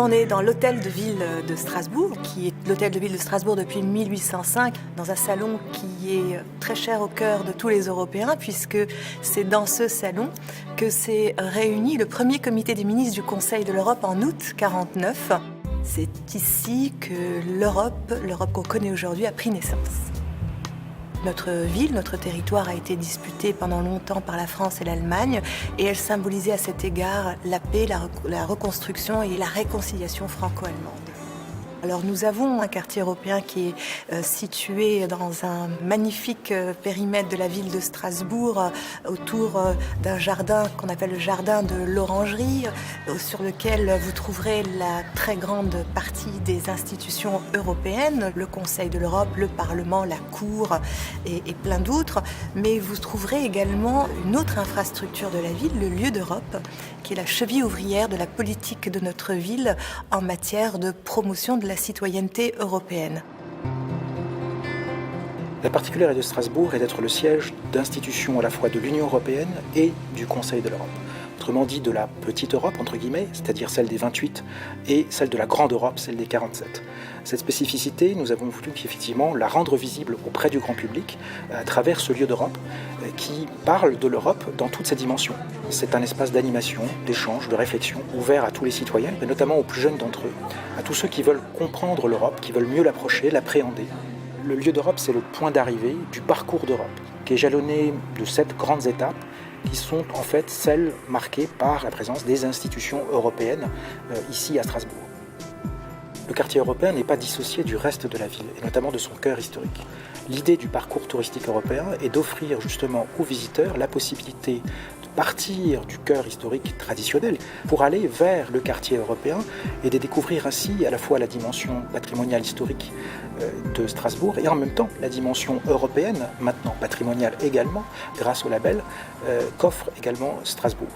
on est dans l'hôtel de ville de Strasbourg, qui est l'hôtel de ville de Strasbourg depuis 1805, dans un salon qui est très cher au cœur de tous les Européens, puisque c'est dans ce salon que s'est réuni le premier comité des ministres du Conseil de l'Europe en août 1949. C'est ici que l'Europe qu'on connaît aujourd'hui, a pris naissance. Notre ville, notre territoire a été disputé pendant longtemps par la France et l'Allemagne, et elle symbolisait à cet égard la paix, la reconstruction et la réconciliation franco-allemande. Alors nous avons un quartier européen qui est situé dans un magnifique périmètre de la ville de Strasbourg, autour d'un jardin qu'on appelle le jardin de l'Orangerie, sur lequel vous trouverez la très grande partie des institutions européennes, le Conseil de l'Europe, le Parlement, la Cour et plein d'autres. Mais vous trouverez également une autre infrastructure de la ville, le lieu d'Europe, qui est la cheville ouvrière de la politique de notre ville en matière de promotion de la citoyenneté européenne. La particularité de Strasbourg est d'être le siège d'institutions à la fois de l'Union européenne et du Conseil de l'Europe. Autrement dit, de la petite Europe, entre guillemets, c'est-à-dire celle des 28, et celle de la grande Europe, celle des 47. Cette spécificité, nous avons voulu effectivement la rendre visible auprès du grand public à travers ce lieu d'Europe qui parle de l'Europe dans toutes ses dimensions. C'est un espace d'animation, d'échange, de réflexion, ouvert à tous les citoyens, et notamment aux plus jeunes d'entre eux, à tous ceux qui veulent comprendre l'Europe, qui veulent mieux l'approcher, l'appréhender. Le lieu d'Europe, c'est le point d'arrivée du parcours d'Europe, qui est jalonné de 7 grandes étapes, qui sont en fait celles marquées par la présence des institutions européennes ici à Strasbourg. Le quartier européen n'est pas dissocié du reste de la ville, et notamment de son cœur historique. L'idée du parcours touristique européen est d'offrir justement aux visiteurs la possibilité de partir du cœur historique traditionnel pour aller vers le quartier européen et de découvrir ainsi à la fois la dimension patrimoniale historique de Strasbourg et en même temps la dimension européenne, maintenant patrimoniale également, grâce au label qu'offre également Strasbourg.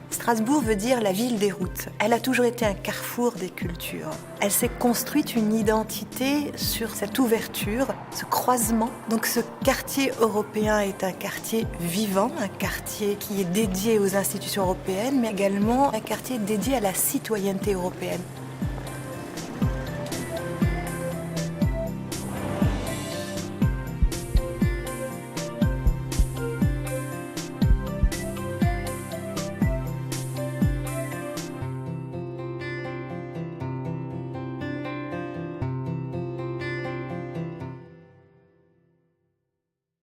Strasbourg veut dire la ville des routes. Elle a toujours été un carrefour des cultures. Elle s'est construite une identité sur cette ouverture, ce croisement. Donc ce quartier européen est un quartier vivant, un quartier qui est dédié aux institutions européennes, mais également un quartier dédié à la citoyenneté européenne.